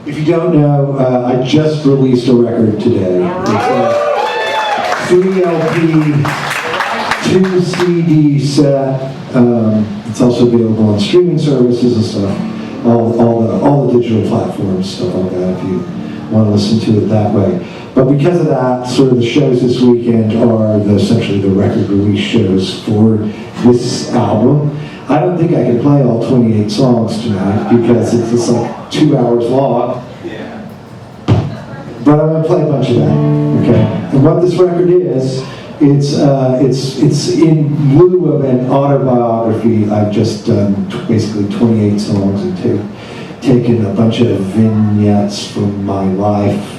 If you don't know, I just released a record today. It's a 3 LP, 2 CD set. It's also available on streaming services and stuff. All the digital platforms, stuff like that, if you want to listen to it that way. But because of that, sort of the shows this weekend are essentially the record release shows for this album. I don't think I can play all 28 songs tonight because it's just like 2 hours long. But I'm going to play a bunch of that, okay? And what this record is, it's in lieu of an autobiography. I've just done basically 28 songs and taken a bunch of vignettes from my life.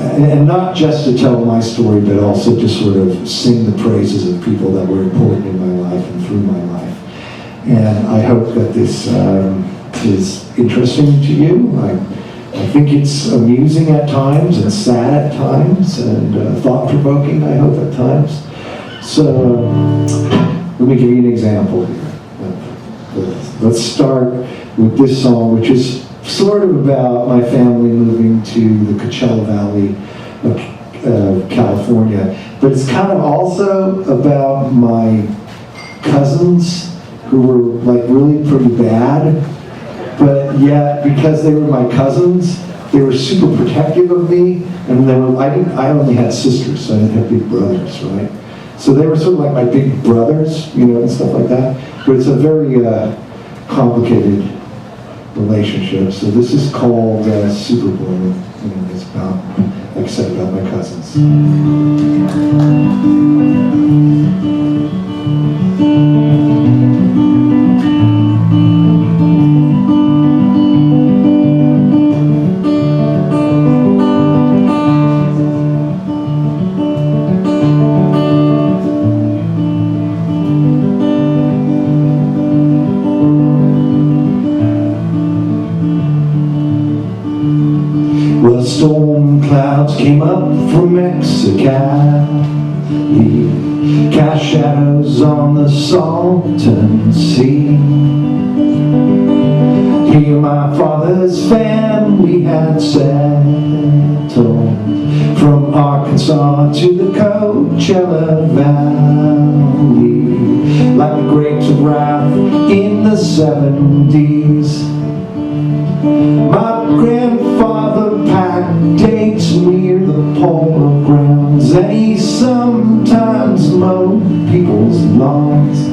And not just to tell my story, but also to sort of sing the praises of people that were important in my life and through my life. And I hope that this is interesting to you. I think it's amusing at times and sad at times and thought-provoking, I hope, at times. So let me give you an example here. Let's start with this song, which is sort of about my family moving to the Coachella Valley of California. But it's kind of also about my cousins who were like really pretty bad. But yet, because they were my cousins, they were super protective of me, and I only had sisters, so I didn't have big brothers, right? So they were sort of like my big brothers, and stuff like that. But it's a very complicated relationship. So this is called Super Bowl, and it's about, like I said, about my cousins. Well, storm clouds came up from Mexicali, cast shadows on the Salton Sea. Here my father's family had settled, from Arkansas to the Coachella Valley, like the grapes of wrath in the 70s. My grandfather packed dates near the polo grounds, and he sometimes mowed people's lawns.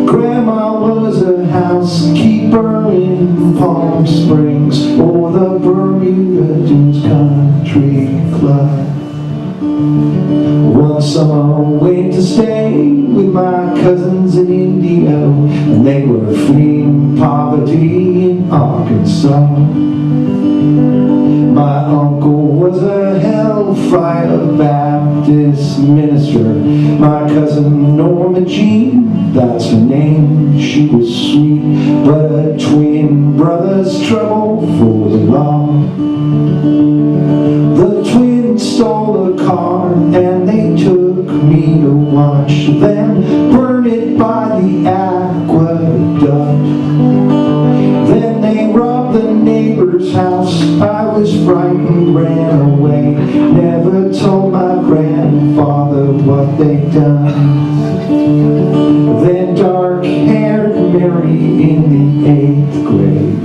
Grandma was a housekeeper in Palm Springs or the Bermuda Dunes Country Club. One summer I went to stay with my cousins in Indio, and they were fleeing poverty in Arkansas. My uncle was a Hellfire Baptist minister. My cousin Norma Jean, that's her name, she was sweet, but her twin brother's trouble for the law. The twins stole a car and they took me to watch them burn it by the aqueduct. Then they robbed the neighbor's house. I was frightened, ran away, never told my grandfather what they'd done. Then dark-haired Mary in the 8th grade,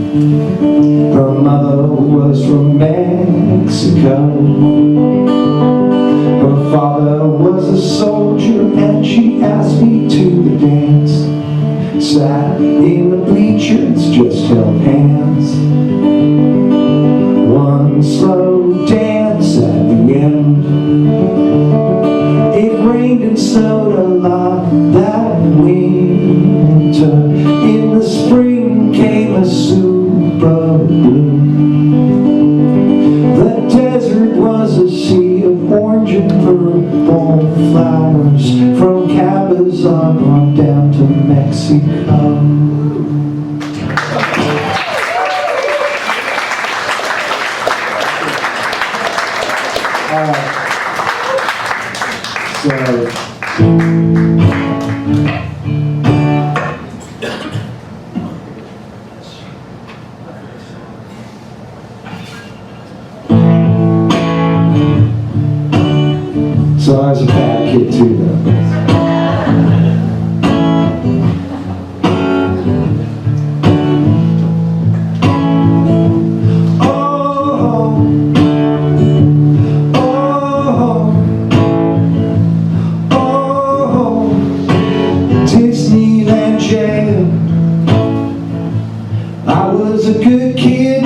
her mother was from Mexico. Her father was a soldier and she asked me to the dance. Sat in the bleachers, just held hands. One slow dance at the end. It rained and snowed a lot that winter. In the spring came a super bloom. The desert was a sea of orange and purple flowers, from Cabazon on down to Mexico. it too, though. Disneyland jail. I was a good kid,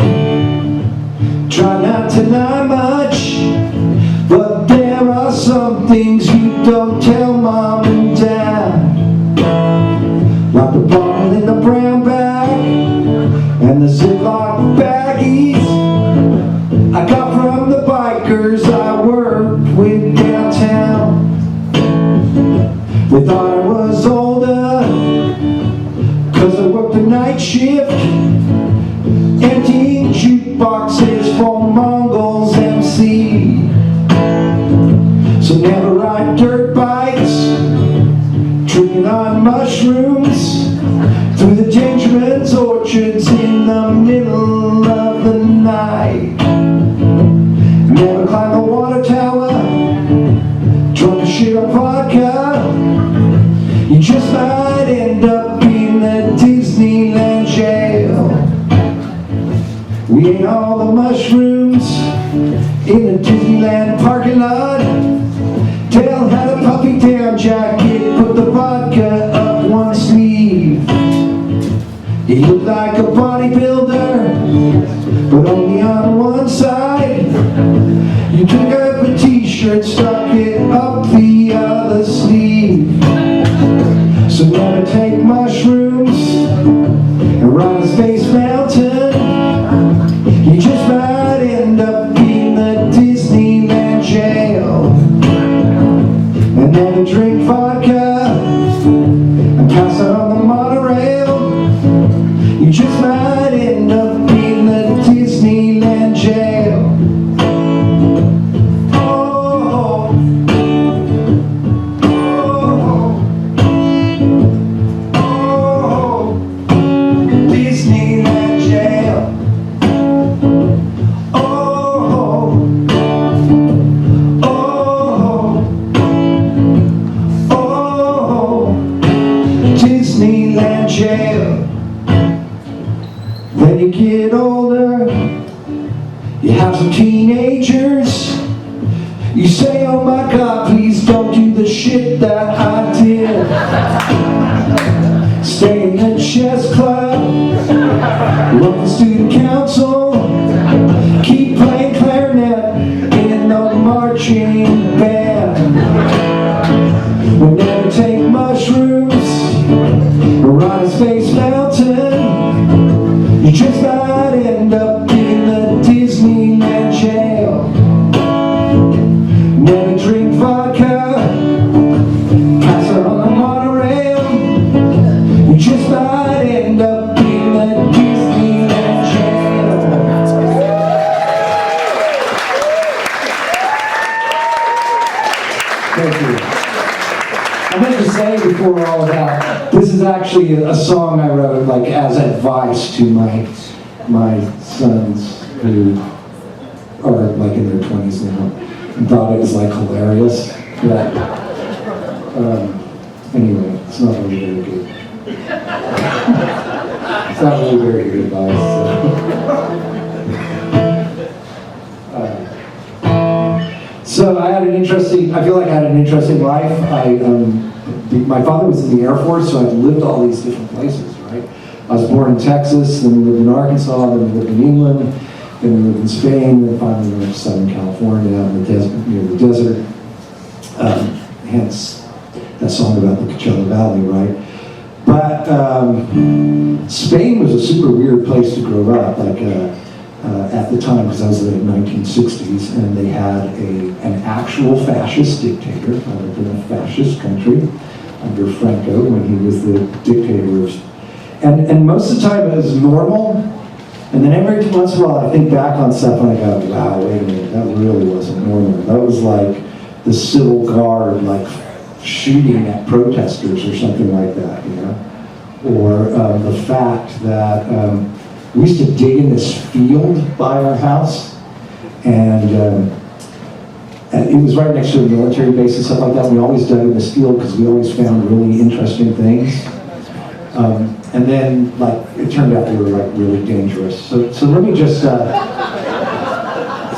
try not to lie much, but there are some things you don't tell mom and dad, like the bottle in the brown bag and the Ziploc baggies I got from the bikers I worked with downtown. They thought I was older, 'cause I worked the night shift, emptying jukeboxes for Mongols MC. So never ride dirt bikes, tripping on mushrooms, through the Dangerman's orchards in the middle of the night. Never climb the water tower, drunk as shit on vodka. You just might end up in the Disneyland jail. We ate all the mushrooms in the Disneyland parking lot. Dale had a puffy down jacket, put the vodka up one sleeve. He looked like a bodybuilder, but only on one side. You took up a t-shirt, stuck it up the other sleeve. So never take mushrooms and ride a space mountain. You just might end up in the Disneyland jail. And never drink vodka and pass out on the monorail. You just might end up in the Disneyland jail. Disneyland jail. When you get older, you have some teenagers. You say, oh my God, please don't do the shit that I did. Stay in the chess club, run the student council, keep playing clarinet in the marching band. We'll never take mushrooms or ride a space mountain. You just might end up in the Disneyland jail. Never drink vodka, pass out on the monorail. You just might end up in the Disneyland jail. Thank you. I meant to say before all of that, this is actually a song I wrote like as advice to my sons who are like in their 20s now, and thought it was like hilarious. But anyway, it's not really very good. It's not really very good advice. So I had an interesting. I feel like I had an interesting life. My father was in the Air Force, so I've lived all these different places, right? I was born in Texas, then we lived in Arkansas, then we lived in England, then we lived in Spain, then finally we went to Southern California, in the desert, near the desert. Hence that song about the Coachella Valley, right? But Spain was a super weird place to grow up, like at the time, because I was in the 1960s, and they had an actual fascist dictator. I lived in a fascist country under Franco when he was the dictator. And most of the time it was normal, and then every once in a while I think back on stuff and I go, wow, wait a minute, that really wasn't normal. That was like the civil guard, like shooting at protesters or something like that, you know? Or the fact that we used to dig in this field by our house, and it was right next to a military base and stuff like that. We always dug in this field because we always found really interesting things. And then, like, it turned out they were like really dangerous. So let me just.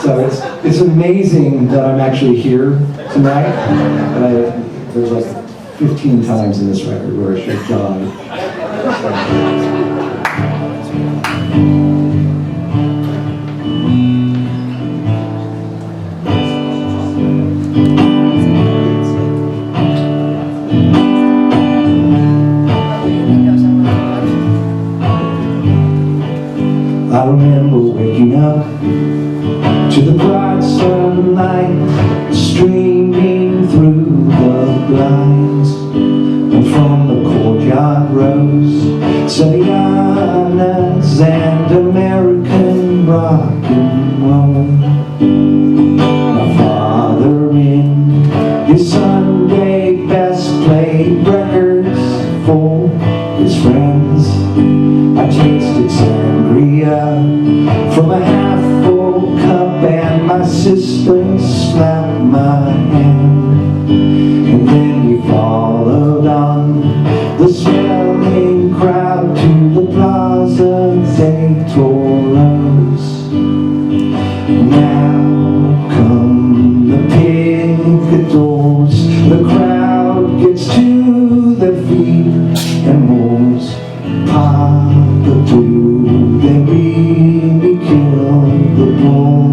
So it's amazing that I'm actually here tonight. And there's like 15 times in this record where I should have died. I remember waking up to the bright sunlight streaming through the blinds, and from the courtyard rose Sevillanas and American rock and roll. My father in his Sunday best played records for his friends. I tasted sangria from a half-full cup, and my sister slapped my hand. And then we followed on the swelling crowd to the Plaza de Toros. Now come the picadors, the crowd gets to their feet and moves. Papa, do they really kill the bull?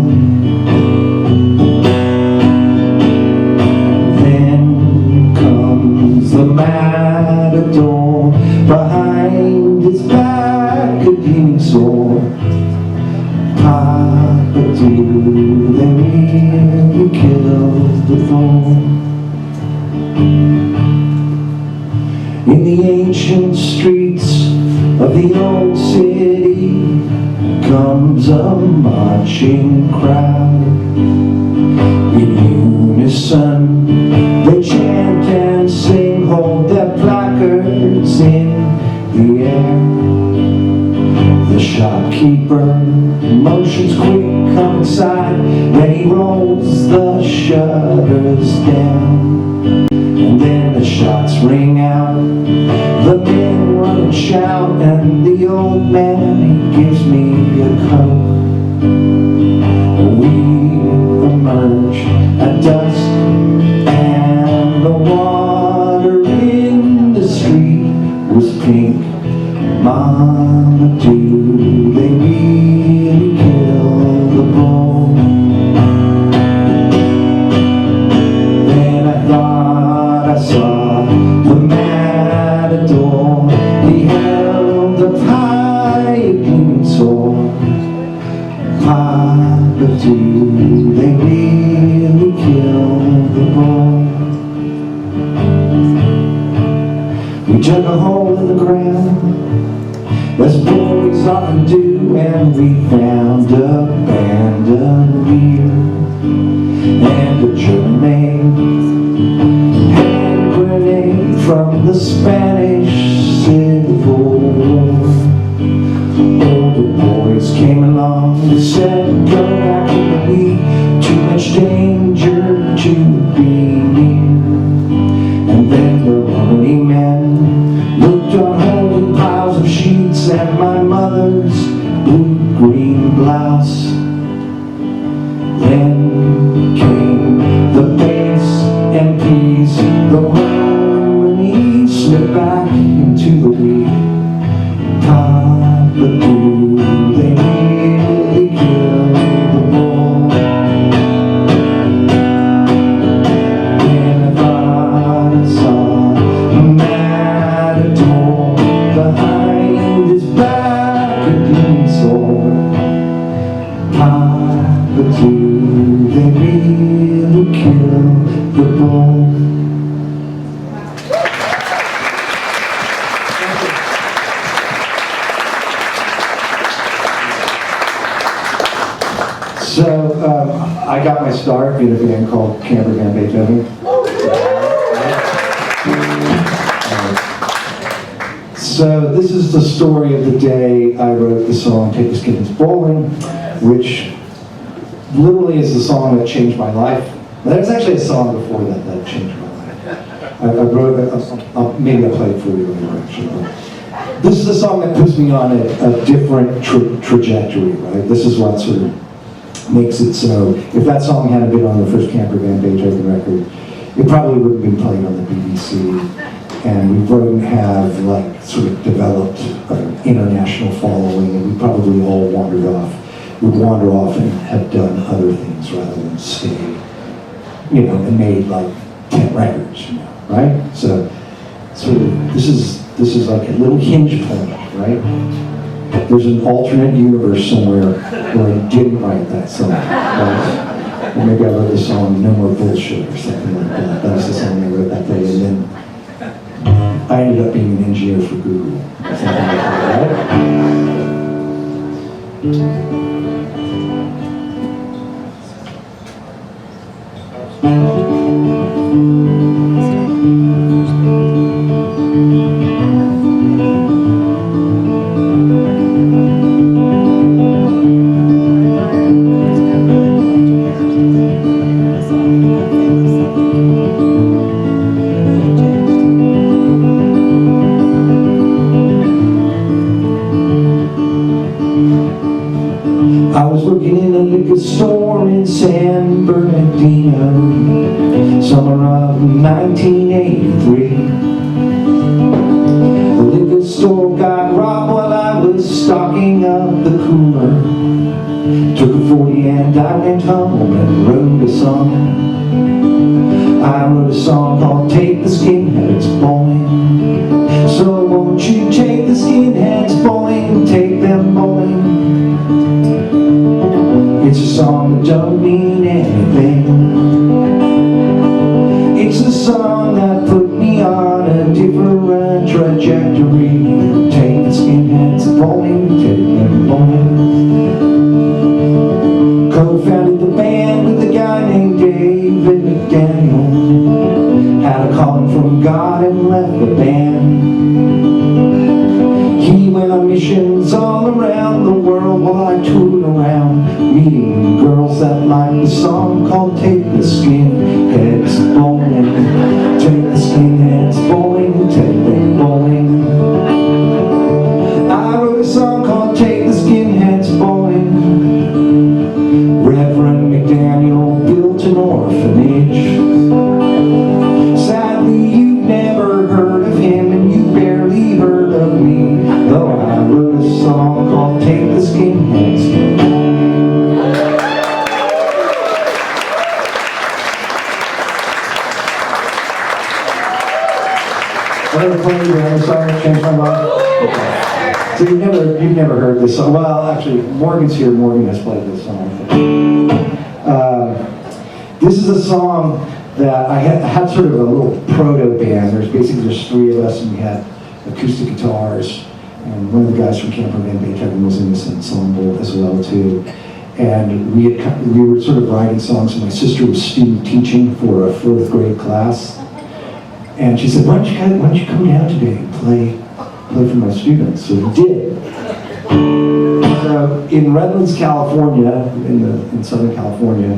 Then comes the matador behind his back, a demon sword. Papa, do they really kill the bull? In the ancient streets of the old city comes a marching crowd. In unison they chant and sing, hold their placards in the air. The shopkeeper motions quick, come inside, then he rolls the shutters down. And then the shots ring out, the men run and shout, and the old man, he gives me a coat. We emerge at dusk, and the water in the street was pink. Mama, do they really kill the bull? Then I thought I saw the matador. He held up high a gleaming sword. Papa, do they really kill the bull? We dug a hole in the ground, as boys often do, and we found a bandolier and a German hand grenade from the Spanish Civil War. Older boys came along and said, go back in the weed, too much danger to be near. And then the Lowery men looked on holding piles of sheets and my mother's blue-green blouse. Then came the bass and peas, the harmony slipped back into the weed. Papa, do they really kill the bull? Then I thought I saw a matador behind his back, a gleaming sword. Papa, do they really kill the bull? So I got my start in a band called Camper Van Beethoven. So this is the story of the day I wrote the song Take the Skippins Bowling, which literally is the song that changed my life. There's actually a song before that that changed my life. I wrote it, maybe I'll play it for you later, actually. But this is a song that puts me on a different trajectory, right? This is what sort of makes it so. If that song hadn't been on the first Camper Van Beethoven record, it probably wouldn't have been played on the BBC, and we wouldn't have like sort of developed an international following, and we probably all would wander off and have done other things rather than stay, and made like 10 records, right? So sort of this is like a little hinge point, right? There's an alternate universe somewhere where I didn't write that song, right? Or maybe I wrote the song No More Bullshit or something like that. That was the song I wrote that day, and then I ended up being an engineer for Google, or something like that, I was working in a liquor store in San Bernardino, summer of 1983. The liquor store got robbed while I was stocking up the cooler. Took a 40 and I went home and wrote a song. I wrote a song called Take the Skinheads Bowling. So won't you take the skinheads bowling, take them bowling. It's a song that don't mean anything. It's a song that put me on a different trajectory. Take the skinheads bowling, take them bowling. Co-founded the band with a guy named David McDaniel. Had a calling from God and left the band. He went on missions all around the world while I toured around, meeting girls that liked the song called Take the Skinheads Bowling. Take the skinheads bowling, take them bowling. I wrote a song called Take the Skinheads Bowling. Reverend McDaniel built an orphanage. Sadly, you've never heard of him, and you barely heard of me, though I wrote a song called Take the Skinheads Bowling. Ever played the other song that changed my life? Okay. So you've never heard this song. Well, actually, Morgan's here. Morgan has played this song, I think. This is a song that I had sort of a little proto band. There's three of us, and we had acoustic guitars. And one of the guys from Camper Van Beethoven was in this ensemble as well too. And we were sort of writing songs. And my sister was student teaching for a 4th grade class. And she said, why don't you come down today and play for my students? So we did. So in Redlands, California, in Southern California,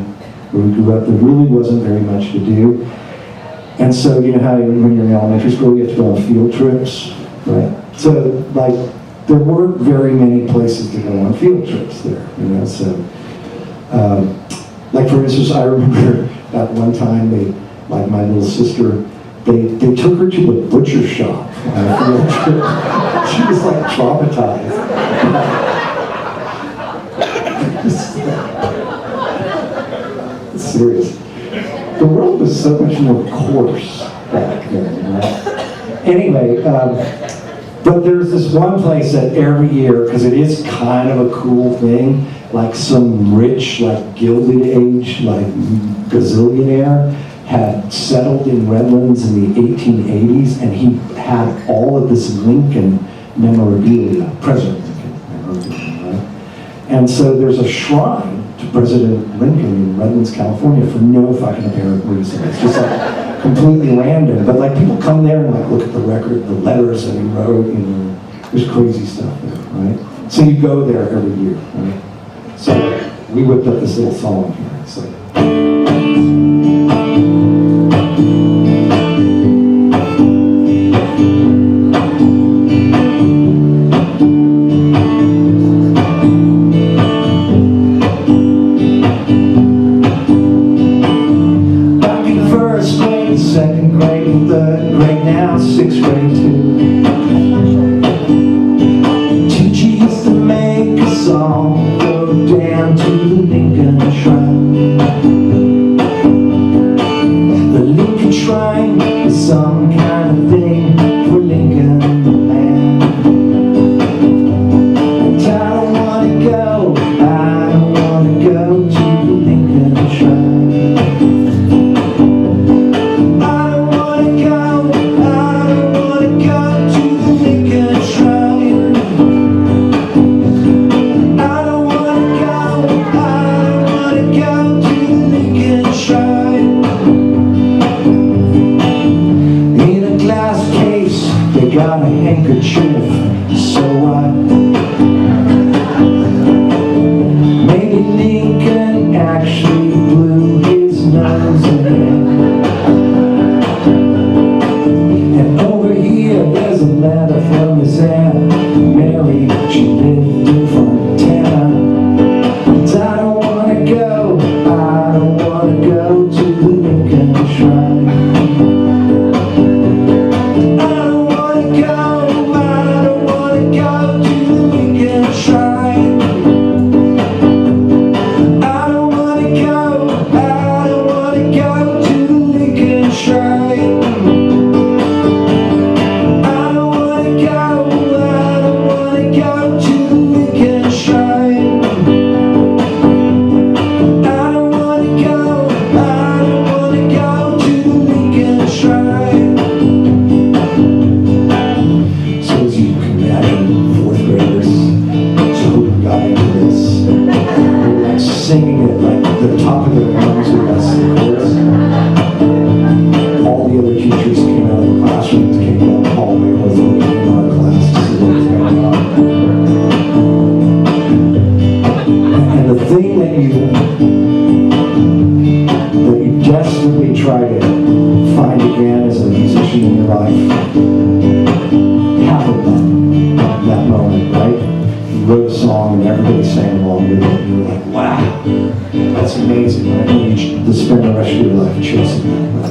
where we grew up, there really wasn't very much to do. And so you know how when you're in elementary school, you have to go on field trips, right? So like there weren't very many places to go on field trips there, So like for instance, I remember at one time my little sister, they took her to the butcher shop on a field trip. She was like traumatized. It's serious. The world was so much more coarse back then, Anyway, but there's this one place that every year, because it is kind of a cool thing, like some rich, like Gilded Age, like gazillionaire had settled in Redlands in the 1880s, and he had all of this Lincoln memorabilia, President Lincoln memorabilia, right? And so there's a shrine to President Lincoln in Redlands, California for no fucking apparent reason. It's just like completely random. But like people come there and like look at the record, the letters that he wrote, there's crazy stuff there, right? So you go there every year, right? So we whipped up this little song here. It's like all go down to the Lincoln Shrine. The Lincoln Shrine is some kind of thing for Lincoln the man. And I don't wanna go, I don't wanna go to the Lincoln Shrine. I don't wanna go, I don't wanna go to the Lincoln Shrine. I don't wanna go, I don't wanna go to the Lincoln Shrine. In a glass case, they got a handkerchief, so what? Maybe Lincoln actually blew his nose in. And over here, there's a letter from his aunt Mary. She lived in Fontana. And I don't wanna go, I don't wanna go to the Lincoln Shrine. I don't wanna go, I don't wanna go to the Lincoln Shrine. I don't wanna go, I don't wanna go to the Lincoln Shrine. I don't wanna go, I don't wanna go to the Lincoln Shrine. I don't wanna go, I don't wanna go to the Lincoln Shrine. So as you can imagine, fourth graders totally got into this. They were like singing it like the top of their lungs with us, of course. All the other teachers came out of the classrooms, came down the hallway, was looking in our class to see what was going on. And the thing that you desperately try to find again as a musician in your life happened that moment, right? You wrote a song and everybody sang along with it, and you were like, wow, that's amazing. I need you to spend the rest of your life chasing that.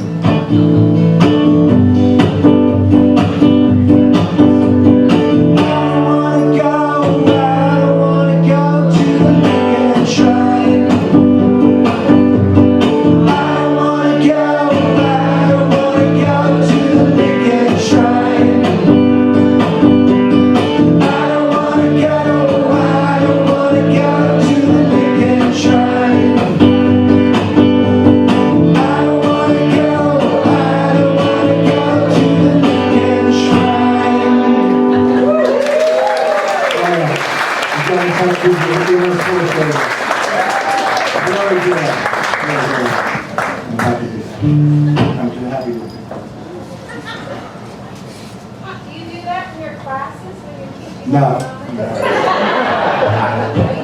I'm too happy to. Do you do that in your classes when you're teaching? No. Are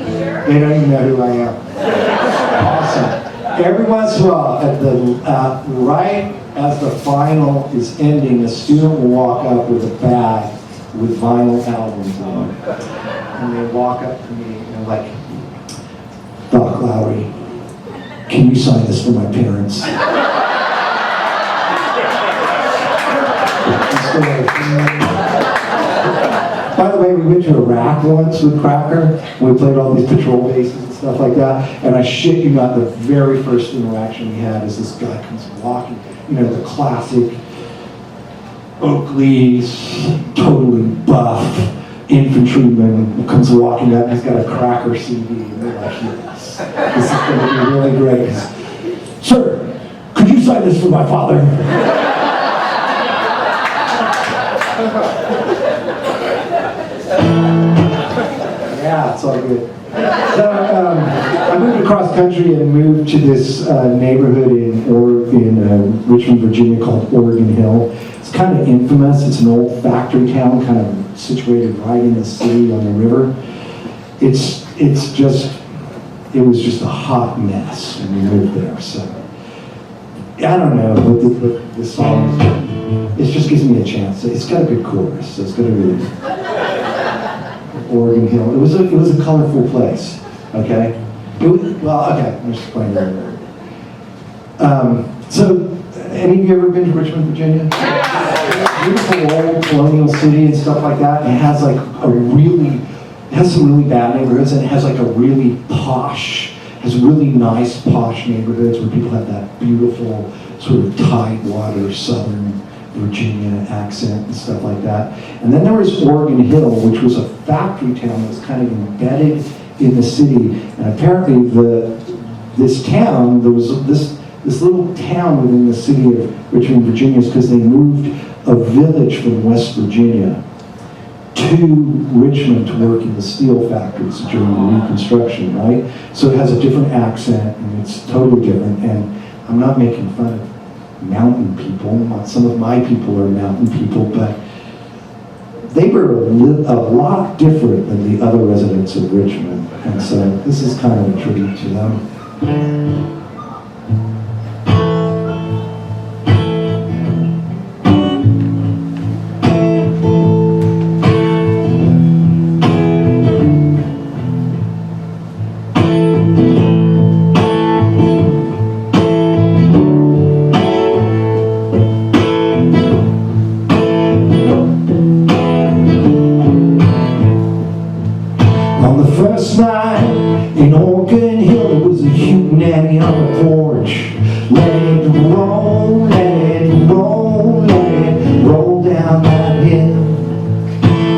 you sure? They don't even know who I am. Awesome. Every once in a while, at the right as the final is ending, a student will walk up with a bag with vinyl albums on it. And they walk up to me and they're like, Doc Lowery, can you sign this for my parents? By the way, we went to Iraq once with Cracker. We played all these patrol bases and stuff like that. And I shit you not, the very first interaction we had is this guy comes walking, you know, the classic Oakley's, totally buff infantryman comes walking up. He's got a Cracker CD, and we're like, yes, this is going to be really great. Sir, could you sign this for my father? Yeah, it's all good. So I moved across country and moved to this neighborhood in Richmond, Virginia called Oregon Hill. It's kind of infamous. It's an old factory town, kind of situated right in the city on the river. It was just a hot mess when we moved there. So I don't know, but this song, it just gives me a chance. It's got a good chorus, so it's got a really Oregon Hill. It was a colorful place. Okay. I'm just playing that. So, any of you ever been to Richmond, Virginia? Beautiful old colonial city and stuff like that. It has like it has some really bad neighborhoods, and it has like a really posh, has really nice posh neighborhoods where people have that beautiful sort of tidewater southern Virginia accent and stuff like that. And then there was Oregon Hill, which was a factory town that was kind of embedded in the city. And apparently this town, there was this little town within the city of Richmond, Virginia, is because they moved a village from West Virginia to Richmond to work in the steel factories during the Reconstruction, right? So it has a different accent, and it's totally different. And I'm not making fun of mountain people. Some of my people are mountain people, but they were a lot different than the other residents of Richmond. And so this is kind of a tribute to them. First night in Oregon Hill, there was a hootenanny on the porch. Let it roll, let it roll, let it roll down that hill.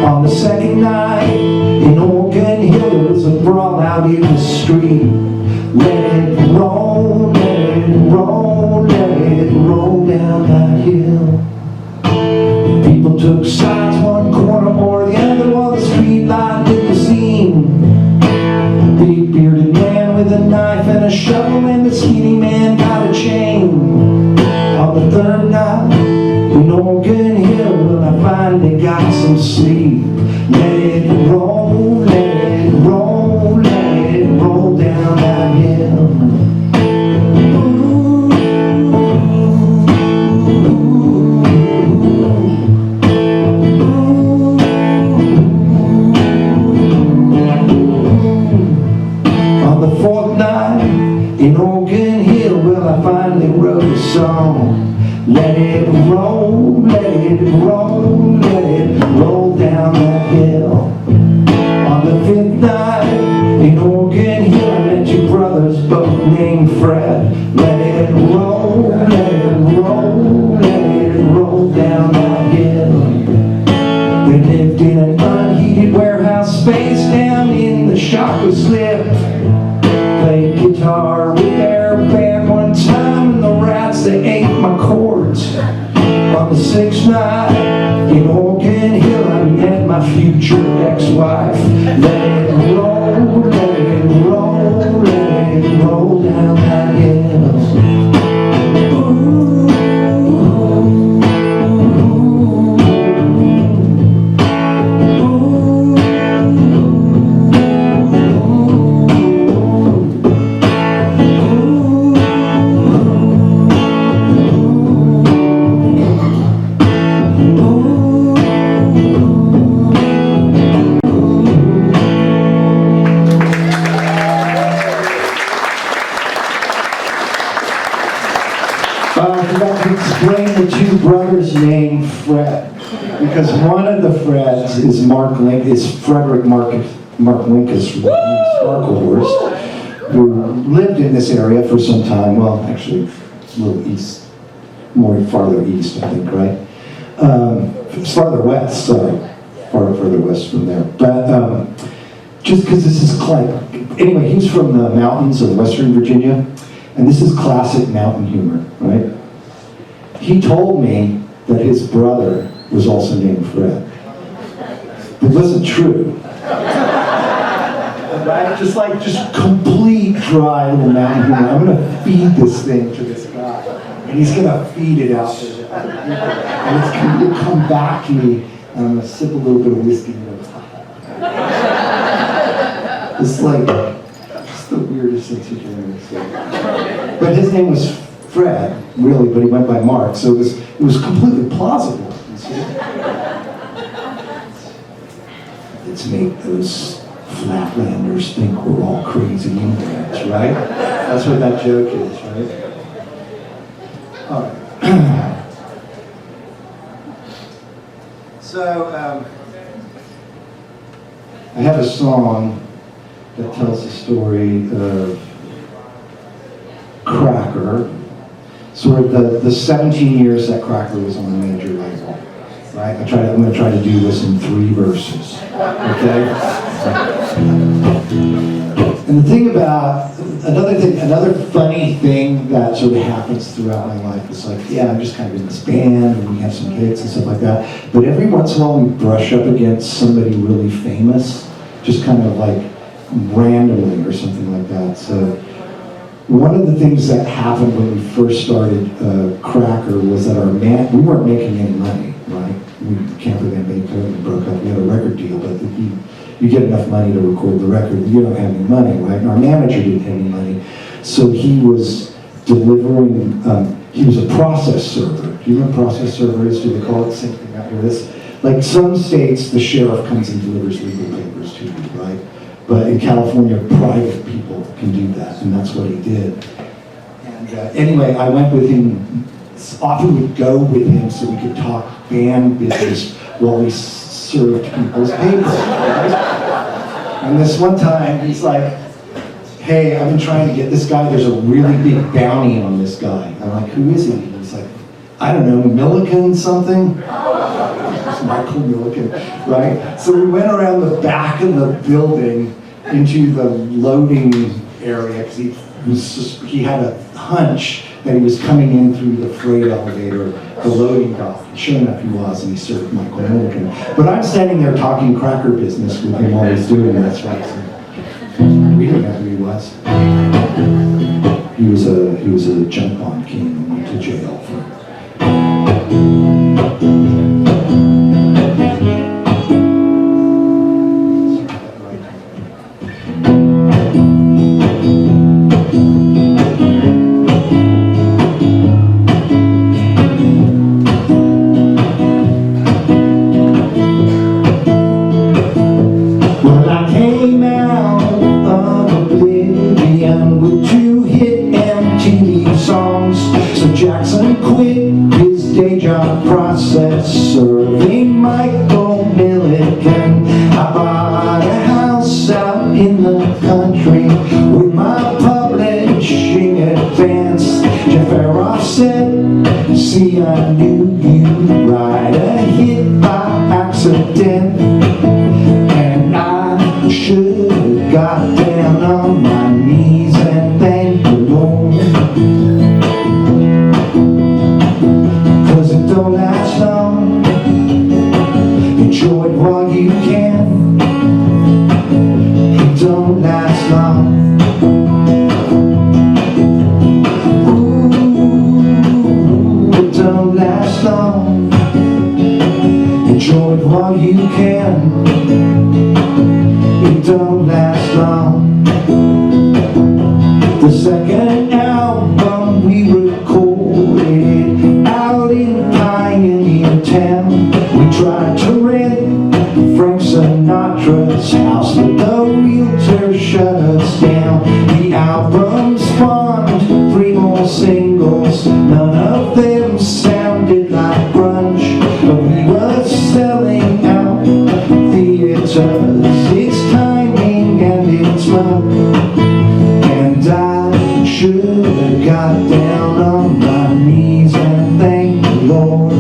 On the second night in Oregon Hill, there was a brawl out in the street. Let it roll, let it roll, let it roll down that hill. People took sides, one corner or the other, while the street light lit the scene. Big bearded man with a knife and a shovel, and the skinny man got a chain. On the third night in Oregon Hill, well, I finally got some sleep. Let it roll, let it roll, let it roll down that hill. In Oregon Hill, well, I finally wrote a song. Let it roll, let it roll, let it roll down that hill. On the fifth night in Oregon Hill, I met two brothers, both named Fred. Let it roll, let it roll, let it roll down that hill. They lived in an unheated warehouse space down in the Shaka Slip. Played guitar with their band one time, and the rats, they ate my chords. On the sixth night in Oregon Hill, I met my future ex-wife. Let it roll, let it roll, let it roll down that hill. I forgot to explain the two brothers named Fred, because one of the Freds is Frederick Mark Linkus from Sparklehorst, who lived in this area for some time. Well, actually, a little east, more farther east, I think, right? Farther west, sorry, further west from there. But just because this is like, anyway, he's from the mountains of Western Virginia. And this is classic mountain humor, right? He told me that his brother was also named Fred. It wasn't true. Right? Just complete dry little mountain humor. I'm gonna feed this thing to this guy, and he's gonna feed it out to the other people. And it's gonna come back to me, and I'm gonna sip a little bit of whiskey and go, it's like, the weirdest sense of humor. But his name was Fred, really, but he went by Mark, so it was completely plausible. Let's make those Flatlanders think we're all crazy Indians, right? That's what that joke is, right? All right. So, I have a song that tells the story of Cracker, sort of the 17 years that Cracker was on a major label, right? I'm going to try to do this in 3 verses, okay? And the thing about, another funny thing that sort of happens throughout my life is like, yeah, I'm just kind of in this band and we have some hits and stuff like that, but every once in a while we brush up against somebody really famous, just kind of like randomly or something like that. So one of the things that happened when we first started Cracker was that we weren't making any money, right? Camper Van Beethoven broke up, we had a record deal, but you get enough money to record the record, you don't have any money, right? And our manager didn't have any money, so he was delivering, he was a process server. Do you know what process server is? Do they call it the same thing out here? This, like some states, the sheriff comes and delivers legal papers to you, right? But in California, private people can do that, and that's what he did. And anyway, I went with him, often would go with him so we could talk band business while we served people's papers, right? And this one time, he's like, hey, I've been trying to get this guy, there's a really big bounty on this guy. I'm like, who is he? And he's like, I don't know, Milliken something? It's Michael Milliken, right? So we went around the back of the building into the loading area because he had a hunch that he was coming in through the freight elevator, the loading dock. Sure enough, he was, and he served Michael Milliken. But I'm standing there talking Cracker business with him while he's doing this, right? So we didn't know who he was. He was a junk bond king and went to jail for. Serving Michael Milliken. I bought a house out in the country with my publishing advance. Jeff Aroff said, see, I knew you'd write a hit by accident, and I should have got down on my knees and thanked the Lord, 'cause it don't last long. Enjoy it while you can. It don't last long. Ooh, it don't last long. Enjoy it while you can. It don't last long. The second album we recorded out in Pioneer Town. We tried to rent Frank Sinatra's house, but the realtor shut us down. The album spawned 3 more singles. None of them sounded like grunge, but we were selling out theaters. It's timing and it's luck, and I should have got down on my knees and thanked the Lord.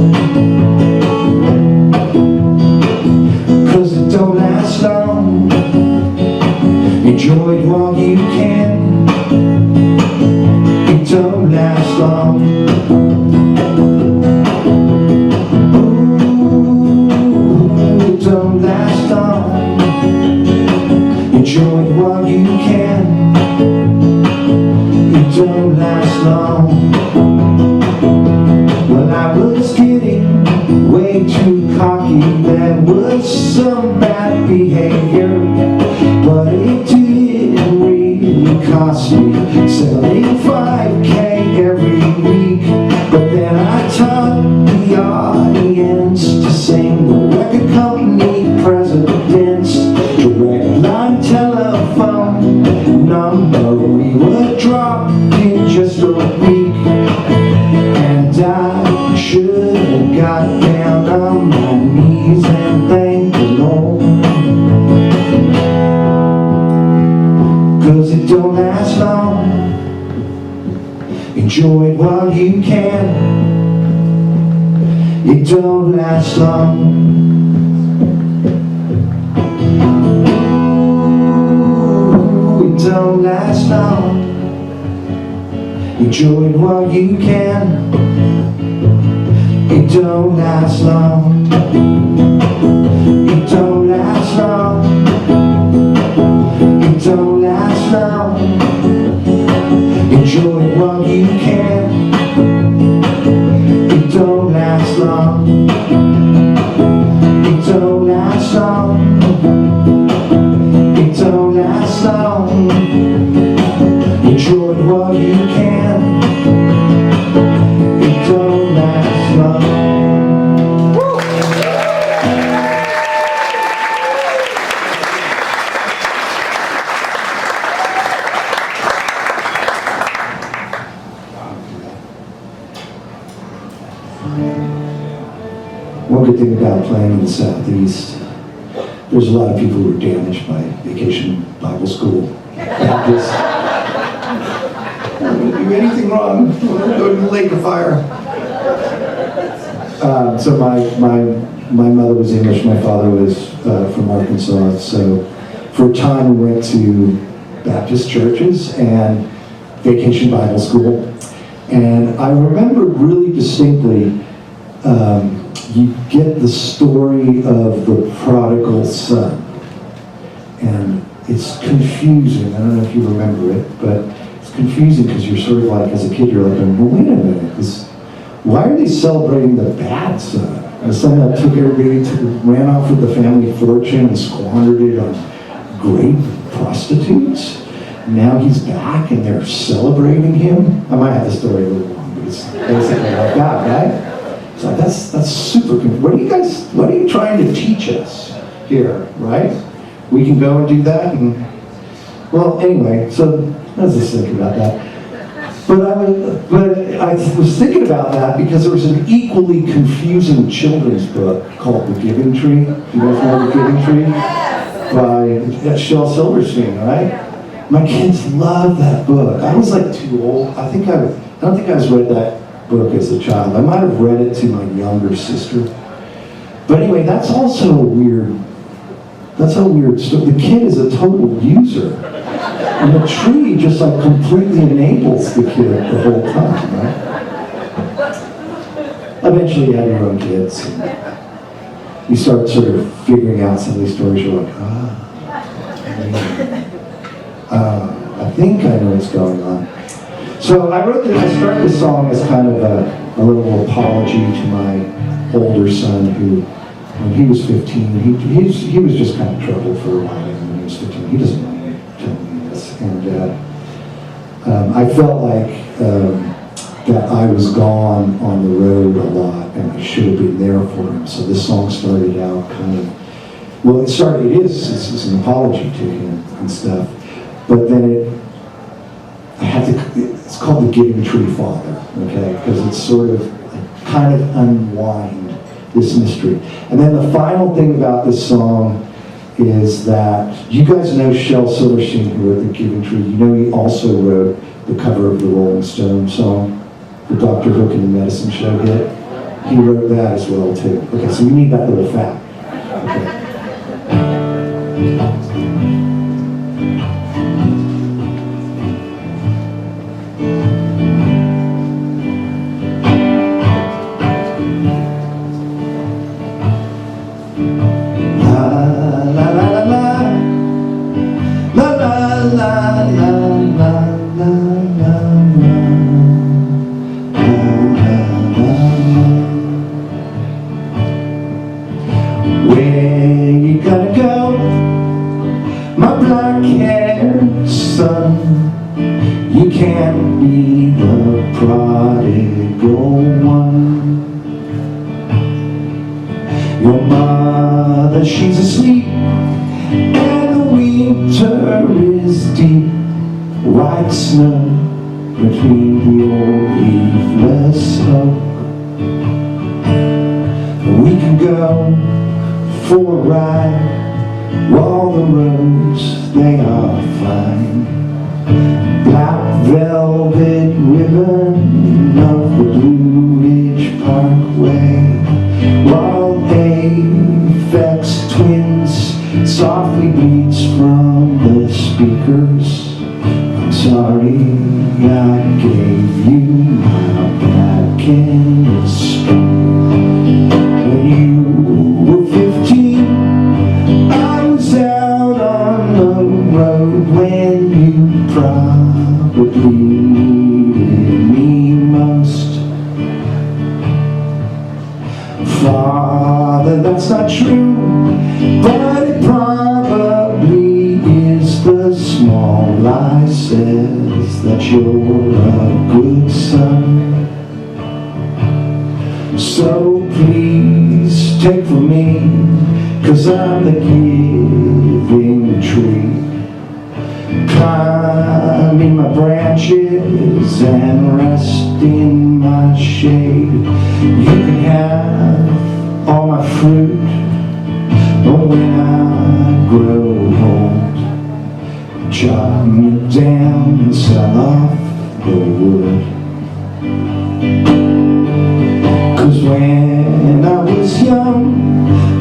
Don't last long. Enjoy it while you can. It don't last long. Ooh, it don't last long. Enjoy it while you can. It don't last long. Well, I was getting way too cocky. There was some bad behavior, but it didn't really cost me selling 5K every week. But then I taught the audience to sing the record company president's direct line telephone number. We were dropped in just a week, and I should have got down on my knees and thank the Lord. 'cause it don't last long. Enjoy it while you can. It don't last long. Ooh, it don't last long. Enjoy it while you can. It don't last long. It don't last long. It don't last long. Enjoy it while you can. It don't last long. It don't last long. It don't last long. Enjoy it while you can. It don't last long. One good thing about playing in the Southeast, there's a lot of people who are damaged by Vacation Bible School. Baptists. I wouldn't do anything wrong. I wouldn't go to the lake of fire. So my mother was English, my father was from Arkansas. So for a time we went to Baptist churches and Vacation Bible School. And I remember really distinctly, you get the story of the prodigal son. And it's confusing. I don't know if you remember it, but it's confusing because you're sort of like, as a kid, you're like, well, wait a minute. Why are they celebrating the bad son? The son that took everybody, ran off with the family fortune and squandered it on great prostitutes. Now he's back and they're celebrating him. I might have the story a little long, but it's basically like that, right? So that's super confusing. What are you trying to teach us here, right? We can go and do that, and well, anyway. So I was just thinking about that. But I was thinking about that because there was an equally confusing children's book called The Giving Tree. You guys know The Giving Tree? By Shel Silverstein, right? My kids love that book. I was like too old. I don't think I was read that book as a child. I might have read it to my younger sister. But anyway, that's also a weird story. The kid is a total user. And the tree just like completely enables the kid the whole time, right? Eventually you have your own kids. And you start sort of figuring out some of these stories. You're like, I think I know what's going on. So I started this song as kind of a little apology to my older son who, when he was 15, he was just kind of trouble for a while when he was 15. He doesn't mind me telling me this. And I felt like that I was gone on the road a lot and I should have been there for him. So this song started out kind of, well, it's an apology to him and stuff. But then it's called The Giving Tree Father, okay? Because it's sort of kind of unwind this mystery. And then the final thing about this song is that you guys know Shel Silverstein, who wrote The Giving Tree. You know he also wrote the cover of the Rolling Stone song, the Dr. Hook and the Medicine Show hit. He wrote that as well too. Okay, so we need that little fact. Okay. Where you gonna go, my black-haired son? You can't be the prodigal one. Your mother, she's asleep, and the winter is deep. White snow between the old leafless oak. We can go for a ride, all the roads they are fine. Black velvet ribbon of the Blue Ridge Parkway, while Apex Twins softly beats from the speakers. I'm sorry I gave you my black chemistry. When you were 15, I was out on the road when you probably needed me most. Father, that's not true, but it probably is. The small lie says that you're a good son. So please take from me, 'cause I'm the giving tree. Climb in my branches and rest in my shade. You can have all my fruit, but when I grow old, chop me down and sell off the wood. 'Cause when I was young,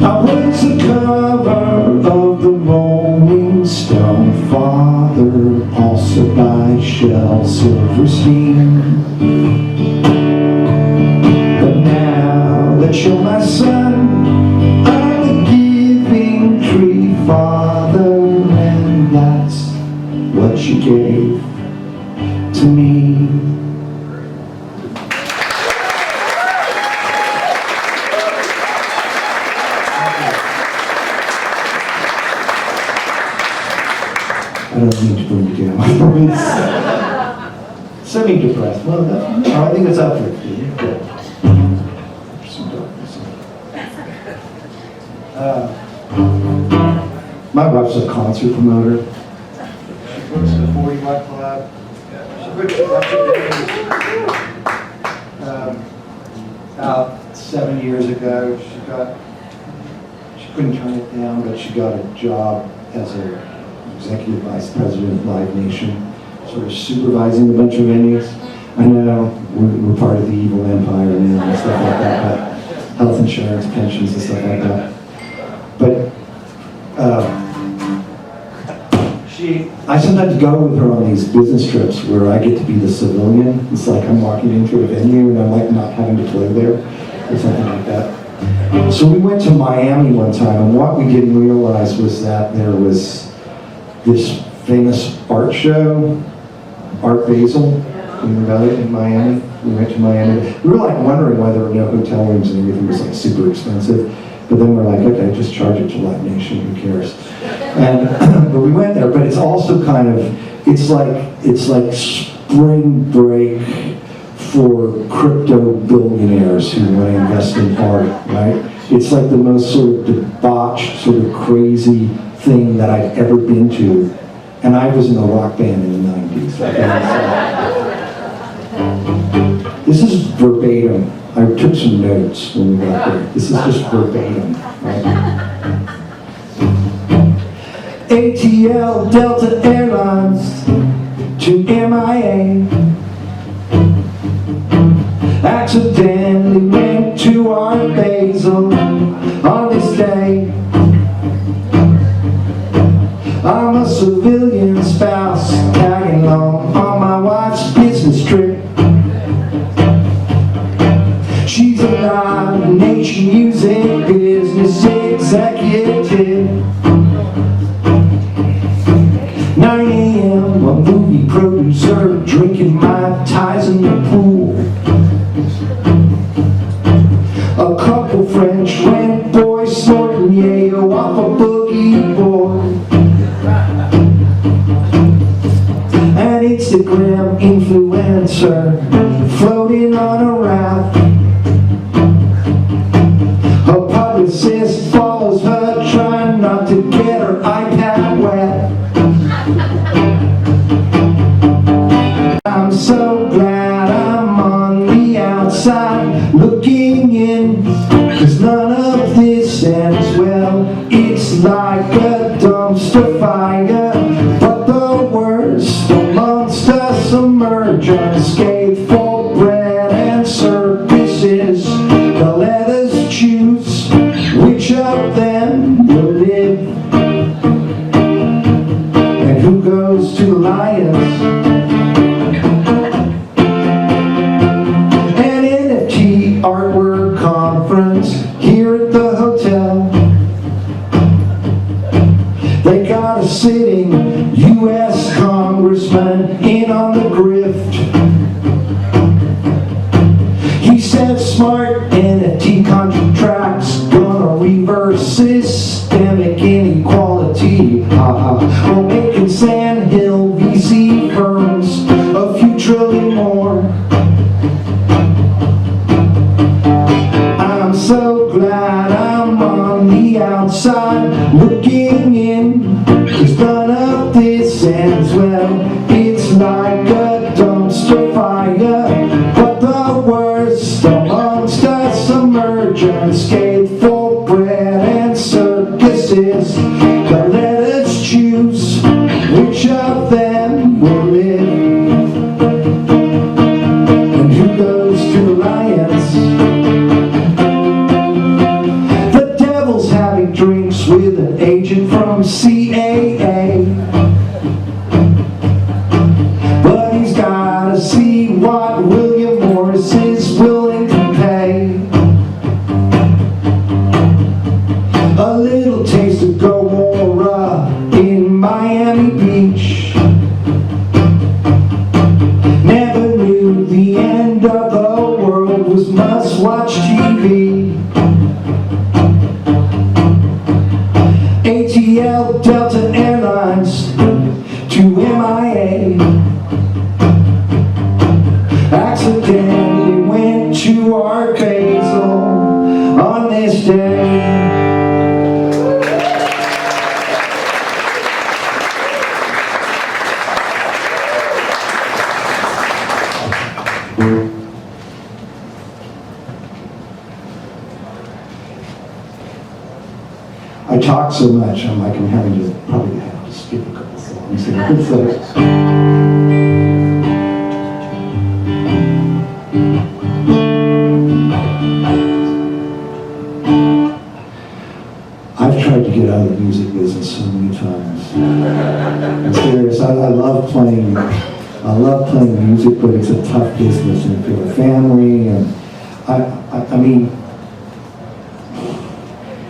I was the cover of the Rolling Stone. Father, also by Shel Silverstein. But now that you're my son, I'm the giving tree, Father, and that's what you gave to me. I don't need to bring you down. Semi-depressed. Well, no, I think it's uplifting. Good. There's some darkness. My wife's a concert promoter. She books the 40 Watt Club. She books a bunch of days. About 7 years ago, she couldn't turn it down, but she got a job as a executive vice president of Live Nation, sort of supervising a bunch of venues. I know we're part of the evil empire now and stuff like that, but health insurance, pensions, and stuff like that. But I sometimes go with her on these business trips where I get to be the civilian. It's like I'm walking into a venue and I'm like not having to play there or something like that. So we went to Miami one time, and what we didn't realize was that there was this famous art show, Art Basel, you know about it, in Miami. We went to Miami. We were like wondering why there were no hotel rooms and everything was like super expensive. But then we're like, okay, just charge it to Live Nation, who cares? And but we went there. But it's also kind of, it's like spring break for crypto billionaires who want to invest in art, right? It's like the most sort of debauched, sort of crazy thing that I've ever been to, and I was in a rock band in the 90s. This is verbatim. I took some notes when we got there. This is just verbatim. Right? ATL Delta Airlines to MIA. Accidentally went to Art Basel on this day. I'm a civilian spouse tagging along on my wife's business trip. She's a Live Nation music business executive. 9 a.m. a movie producer drinking Mai Tais in the pool. A couple French rent boys snorting yayo off a boogie board. An Instagram influencer floating on a raft. Her publicist follows her, trying not to get her iPad wet. I'm so glad I'm on the outside looking in, 'cause none of this ends well. It's like a dumpster fire unscathed for bread and circuses. Now let us choose which of them will live, and who goes to the lions. An NFT artwork conference here at the hotel. They got a sitting U.S. congressman in on the grift. He said smart NFT contracts gonna reverse systemic inequality, while making Sandhill VC firms a few trillion more. I'm so glad I'm on the outside looking in, 'cause none of this ends well. It's like a dumpster fire, but the worst amongst us emerge unscathed for bread and circuses. But let us choose which of them will live, and who goes to the lions. The devil's having drinks with an agent from CAA, but he's gotta see what William Morris is willing to pay. A little taste of Gomorrah in Miami Beach. Never knew the end of the world was must-watch TV. ATL Delta Airlines to MIA. Accidentally went to Art Basel on this day. I talk so much, I'm having to probably have to skip a couple songs here. I've tried to get out of the music business so many times. I'm serious. I love playing music, but it's a tough business, and if you have a family, and I mean,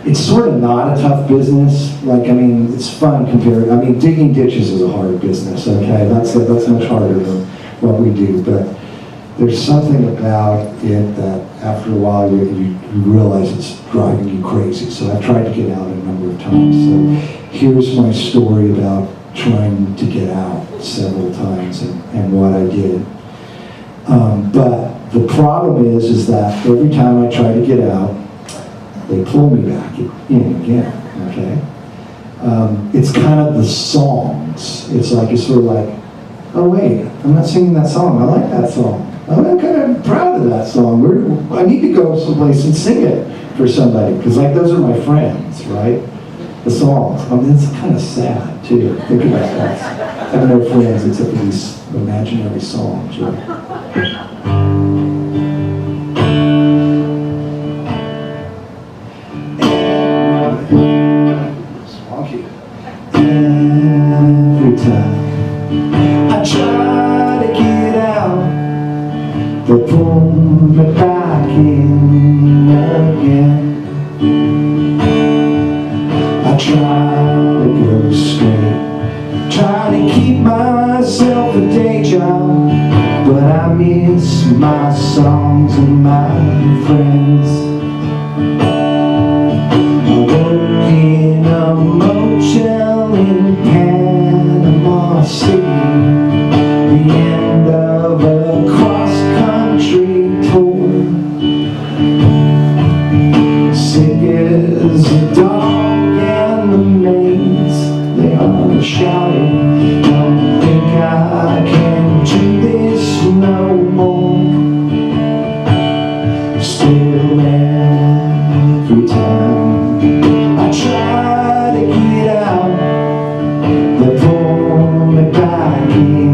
it's sort of not a tough business. It's fun compared. Digging ditches is a hard business. Okay, that's much harder than what we do. But there's something about it that after a while you realize it's driving you crazy. So I've tried to get out a number of times. So here's my story about trying to get out several times and what I did. But the problem is that every time I try to get out, they pull me back in again, okay? It's kind of the songs. It's sort of like, oh wait, I'm not singing that song. I like that song. I'm kind of proud of that song. I need to go someplace and sing it for somebody, because those are my friends, right? The songs. It's kind of sad too. Think about that. I have no friends except for these imaginary songs, right? Every time I try to get out, they pull me back in again. I try to go straight, try to keep myself a day job, but I miss my songs and my friends. I work in a motel in Panama City, the end of a cross-country tour. Sick as a dog and the maids, they are shouting, don't think I can do this no more. Still every time I try to get out, they pull me back in.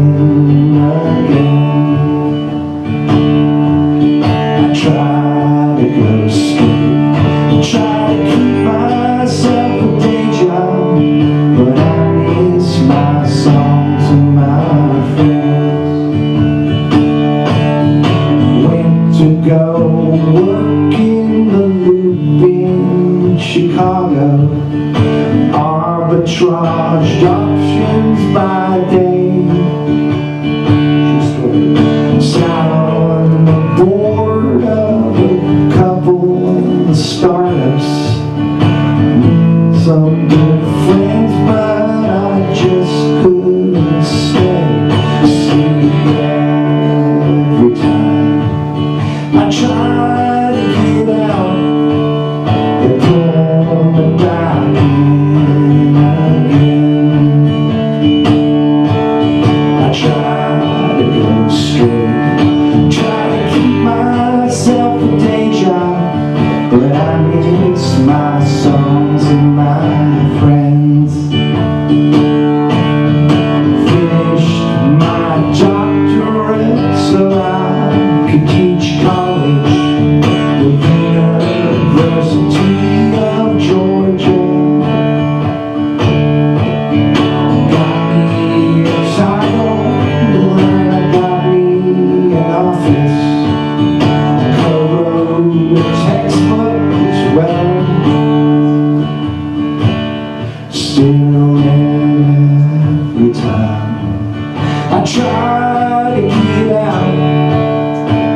time. I try to get out,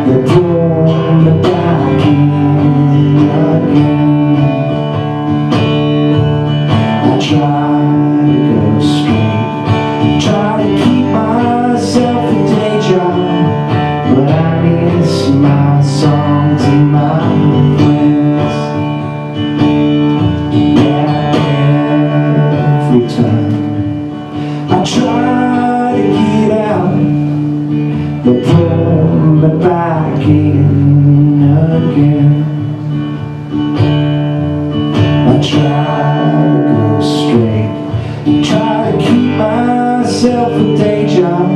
they pull me back in again. I try to go straight, try to keep myself a day job, but I miss my songs and my friends. Yeah, every time I try to get out, they pull me back in again. I try to go straight, try to keep myself a day job,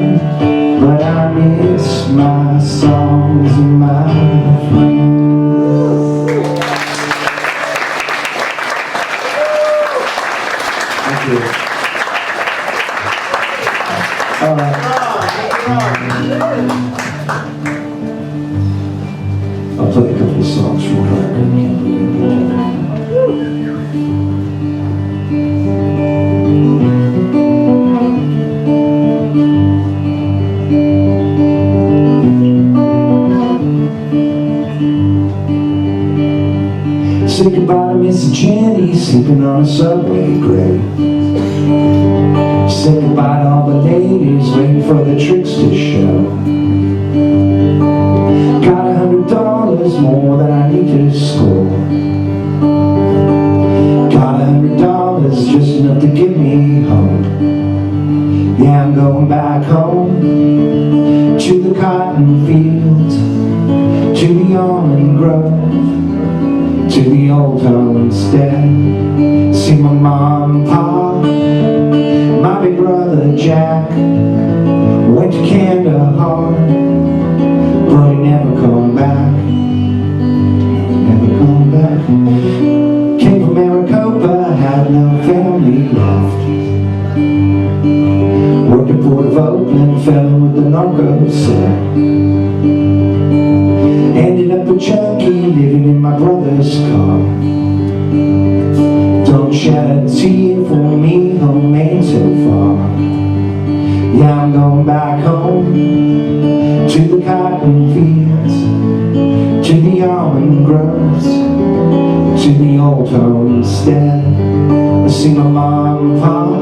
but I miss my songs and my friends. Thank you. I'll play a couple of songs from her. Say goodbye to Miss Jenny, sleeping on a subway grave. Say goodbye to all the ladies waiting for the tricks to show. Got $100 more than I need to score. Got $100 just enough to get me home. Yeah, I'm going back home to the cotton fields, to the almond grove, to the old homestead. See my mom and pop, my big brother Jack went to Kandahar, but he never come back. Never come back. Came from Maricopa, had no family left. Worked at Port of Oakland, fell in with the narco set. Ended up a junkie, living in my brother's car. Don't shed a tear for me, home ain't so far. Yeah, I'm going back home to the cotton fields, to the almond groves, to the old homestead. I see my mom and pop,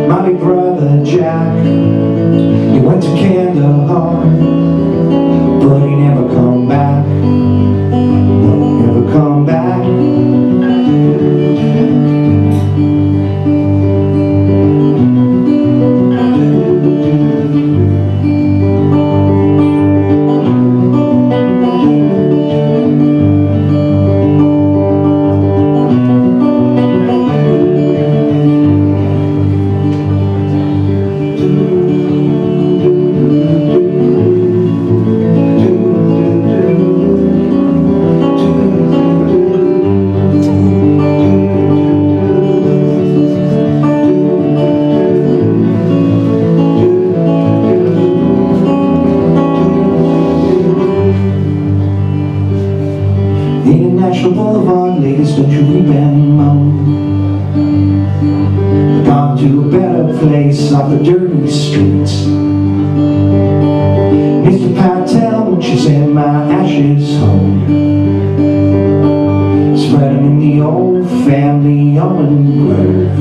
my big brother Jack. He went to Kandahar, but he never come back. No, never come back. International Boulevard, ladies, don't you weep and moan. Gone to a better place off the dirty streets. Mr. Patel, won't you send my ashes home? Spread them in the old family almond grove.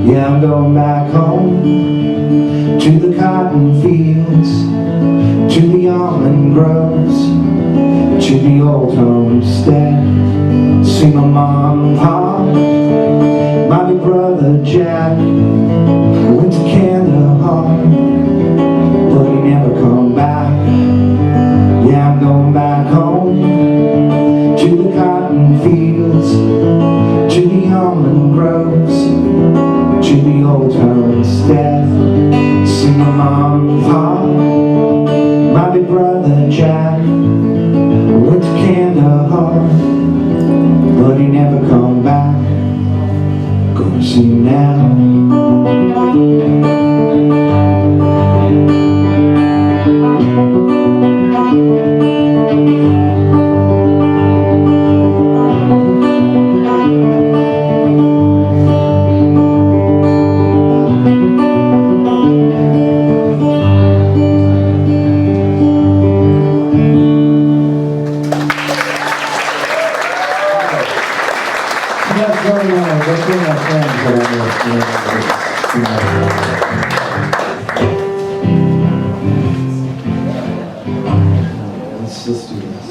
Yeah, I'm going back home to the cotton fields, to the almond groves, to the old homestead. See my mom and pop, my big brother Jack went to Kandahar, but he never come back. Yeah, I'm going back home to the cotton fields, to the almond groves, to the old homestead. See my mom and pop, my big brother Jack went to Kandahar, but he never come back. Gonna see him now. Let's do this.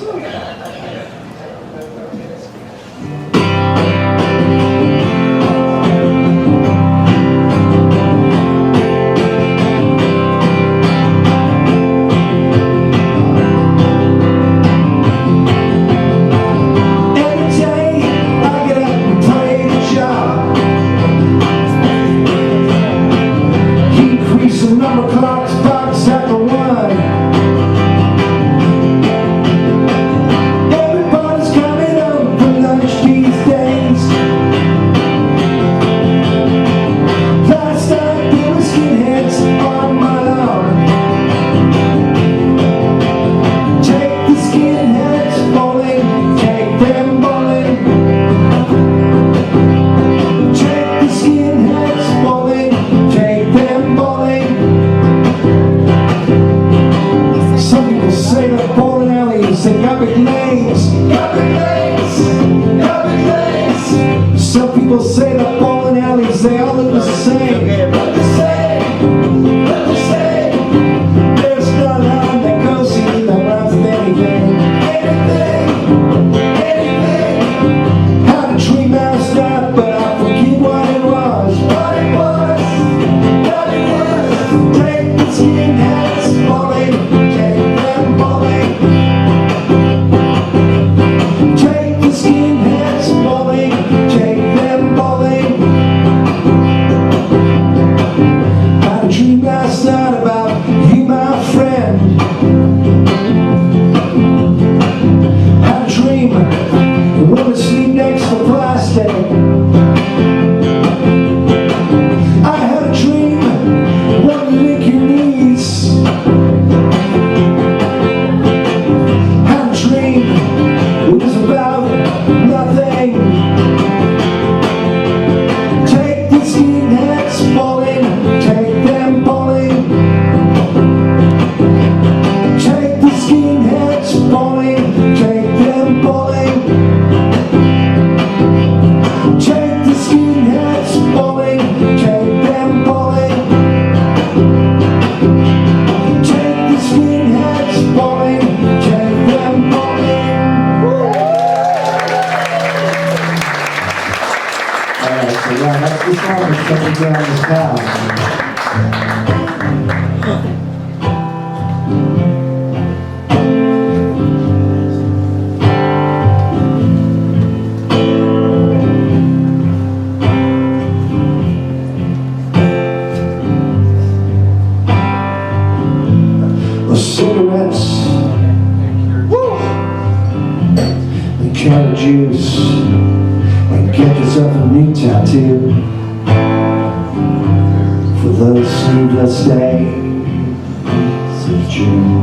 Some people say that bowling alleys, they all look the same. Look the same, look the same. There's no line that goes in that runs with anything. Anything. Had a dream last night, but I forget what it was. What it was, what it was. Take the skinheads bowling, take them bowling. Take the skinheads bowling, take them bowling. Had a dream last night about you, my friend. Had a dream, you want to sleep next to plastic. I had a dream, you want to lick your knees. Had a dream, it was about nothing. Take the skinheads bowling, take them bowling. Take the skinheads bowling, take them bowling. Take the skinheads bowling, take them bowling. Take the skinheads bowling, take them bowling. Alright, so yeah, that's the song that's coming down this path. Cigarettes, and can of juice, and get yourself a new tattoo for those sleepless days of June.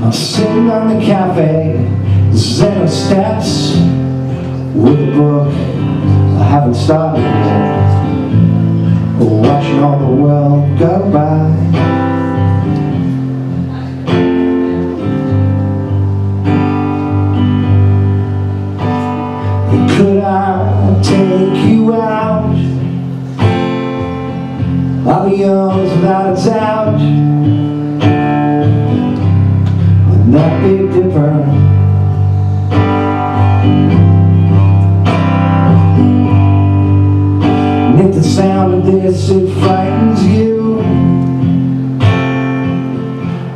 I'm sitting on the cafe, Zen steps, with a book I haven't started yet. Watching all the world go by. Could I take you out? I'll be yours without a doubt. On that Big Dipper. And if the sound of this, it frightens you,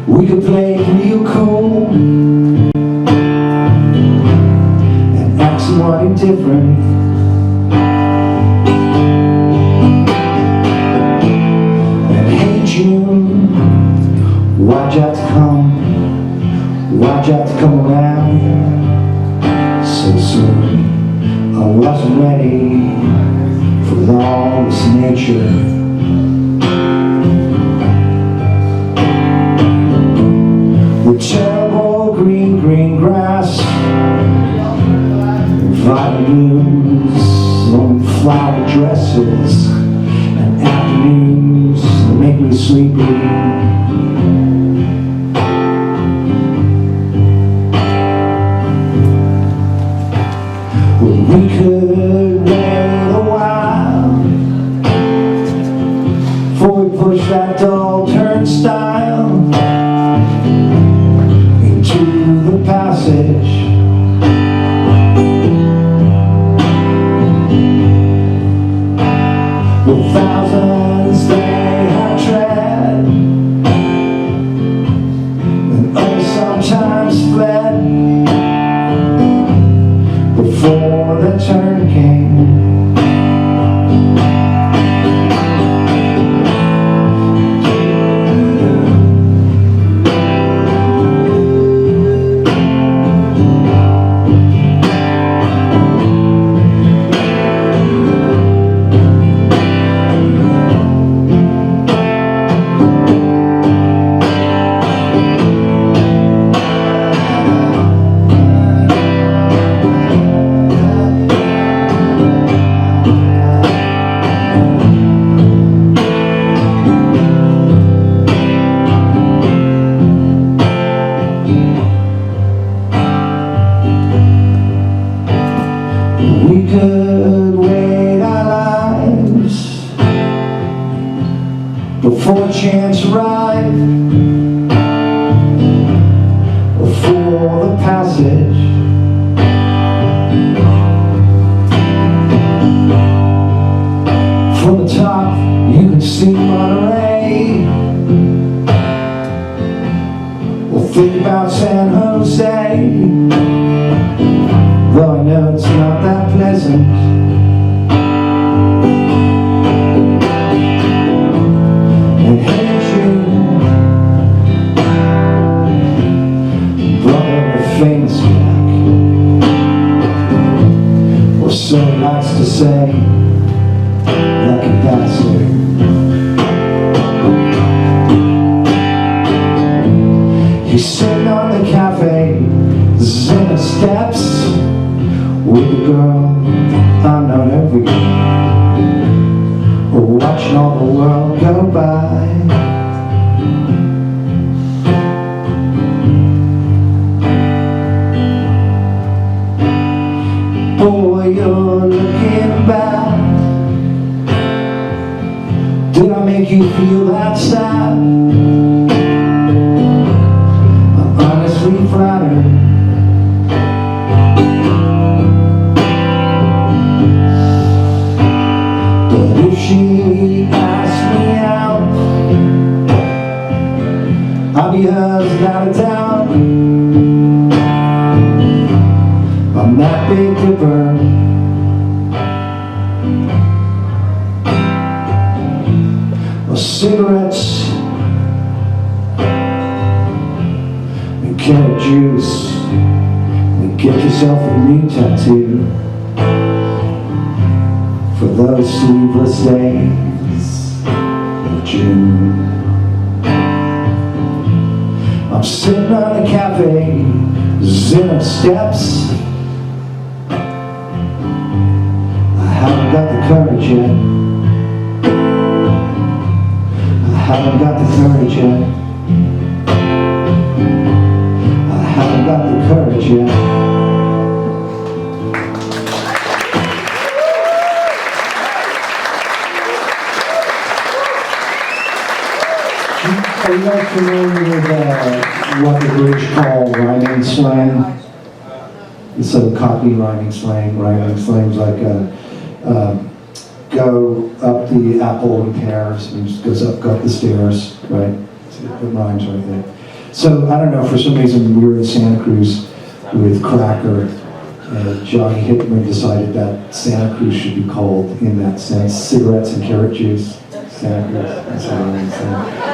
we could play it real cool and act somewhat indifferent. And hey June, why'd you have to come? Why'd you have to come around so soon? I wasn't ready for all this nature. The terrible green grass, violins on flower dresses, and afternoons that make me sleepy. Well, we could wait a while thousands they have tread, and others sometimes fled before the turn came. We could wait our lives before chance arrived, before the passage. From the top you can see Monterey, or think about San Jose, though I know it's not that pleasant. And hey Jude, brother of the famous Jack, or so he likes to say, lucky bastard. He's sitting on the cafe, Zenith steps, with a girl I'm not every day, or watching all the world go by. Boy, you're looking back. Did I make you feel that sad? I'm honestly flattered. If she asked me out, I'll be hers without a doubt. I'm that big dipper. Or cigarettes and carrot juice, and get yourself a new tattoo for those sleepless days of June. I'm sitting on the cafe, Zenith steps. I haven't got the courage yet. I haven't got the courage yet. I haven't got the courage yet. Are you guys familiar with what the British call rhyming slang? Instead of Cockney rhyming slang is like go up the apple and pears, and just goes up, go up the stairs, right? It rhymes right there. So, I don't know, for some reason we were in Santa Cruz with Cracker, and Johnny Hickman decided that Santa Cruz should be called, in that sense, cigarettes and carrot juice. Santa Cruz, that's what I mean.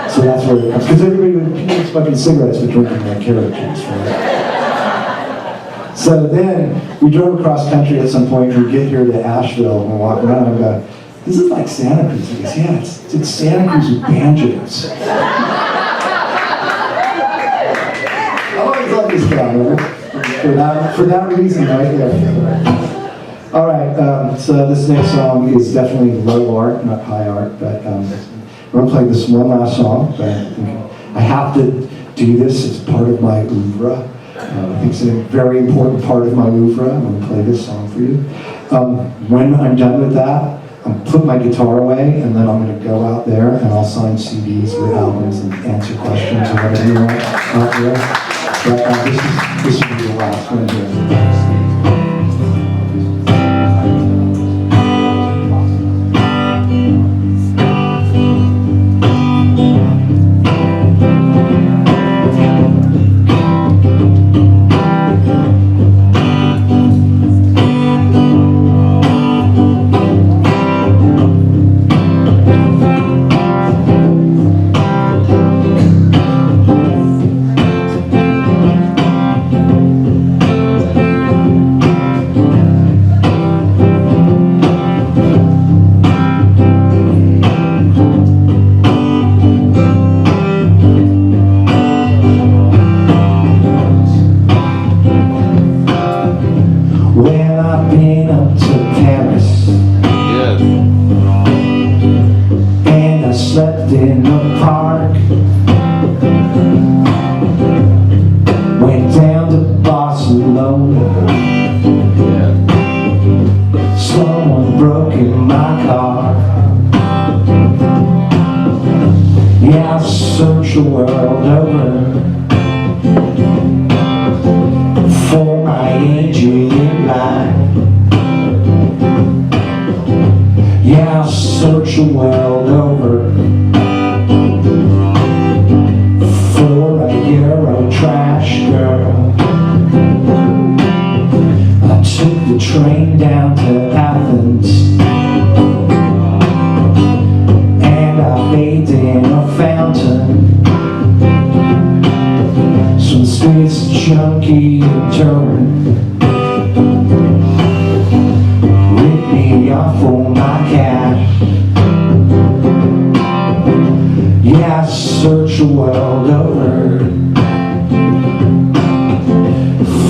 So that's where it comes, because everybody was smoking cigarettes but drinking that carrot juice, right? So then, we drove across country at some point, and we get here to Asheville, and we're walking around, and I go, this is like Santa Cruz. He goes, yeah, it's Santa Cruz with banjos. I always love this guy, for that reason, right there. All right, so this next song is definitely low art, not high art, but I'm going to play this one last song, but I have to do this as part of my oeuvre. I think it's a very important part of my oeuvre. I'm going to play this song for you. When I'm done with that, I'll put my guitar away, and then I'm going to go out there and I'll sign CDs with albums and answer questions or whatever you want out there. But this will be the last one here. search the world over for my angel in light. Yeah, I'll search the world over for a Euro trash girl. I took the train down to Athens, and I bathed in a fountain. Some space junkie intern ripped me off for my cash. Yeah, I search the world over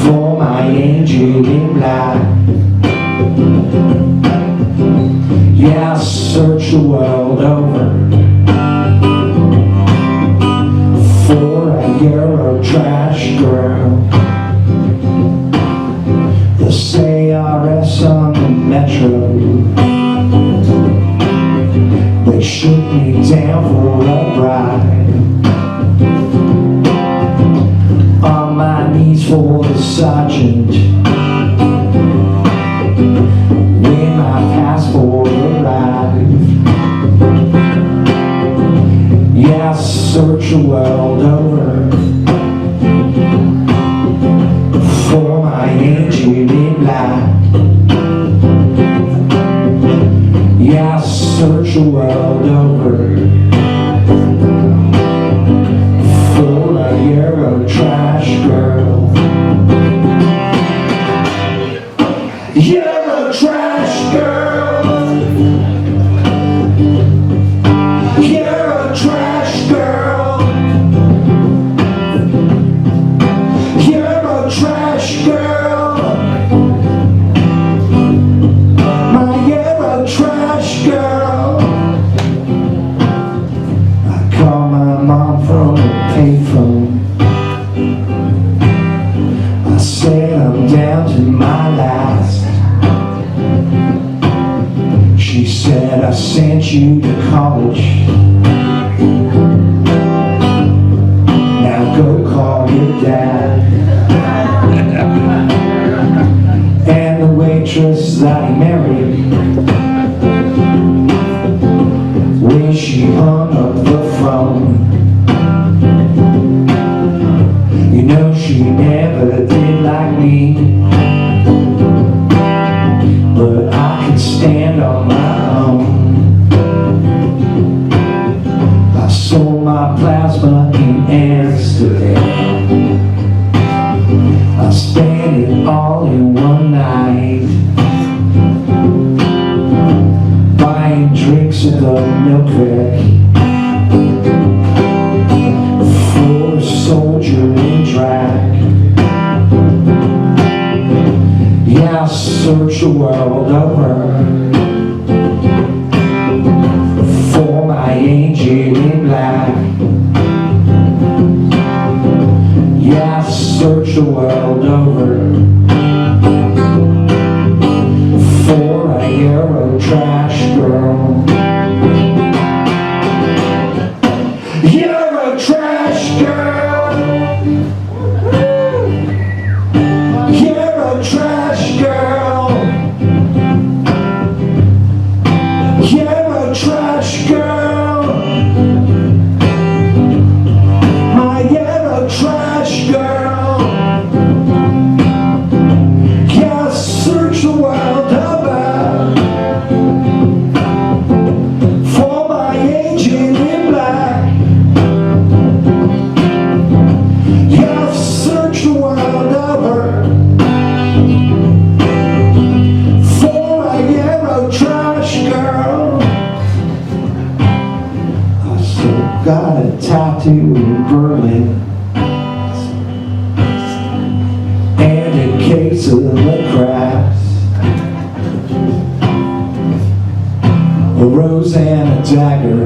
for my angel in black. Yeah, I search the world over for a Euro trash girl. The CRS on the metro, they shook me down for a ride. On my knees for the sergeant when my passport arrived. Yeah, I search the world over for my angel in black. Yeah, I search the world over for a Euro trash girl. Euro trash girl. Euro trash girl. Euro trash girl. My Euro trash girl. I call my mom from a payphone. I said I'm down to my last. She said I sent you to college. Now go call your dad. And the waitress that he married, when she hung up the phone, you know she never did like me, but I can stand on my own. I sold my plasma in Amsterdam. I spent it all in one night, buying drinks at the milk crate for a soldier in drag. Yeah, I search the world over for my angel in black. Yeah, I search the world over for a Euro trash girl. Euro trash girl. Euro trash girl. Euro trash girl. My Euro trash girl. Yeah, I search the world over for my angel in black. Yeah, I search the world over for a Euro trash girl. I still got a tattoo in Berlin and a case of the crafts, a rose and a dagger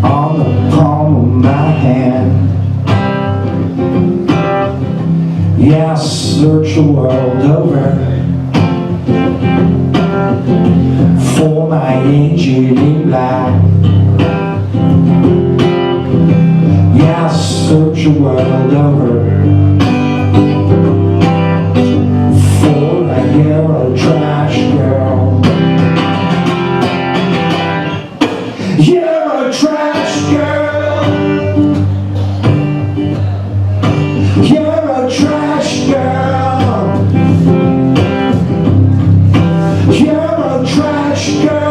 on the palm of my hand. Yeah, I search the world over for my angel in black. Yeah, I search the world over for that yellow trash girl. You're a trash girl. You're a trash girl. You're a trash girl.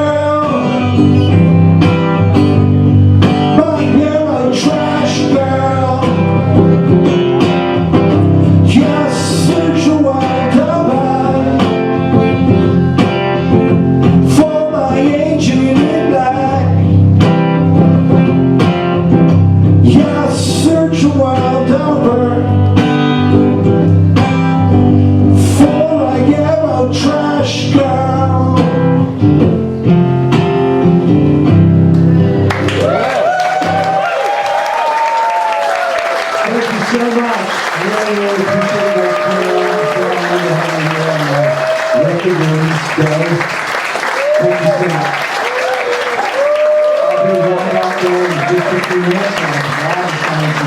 But you're a trash girl. You're such a wild over for my angel in black. Yeah, search a world over for a yellow trash girl. Thank you so much. Really, really appreciate that record release day. Thank you so much. I'll be walking out there in just a few minutes and I'll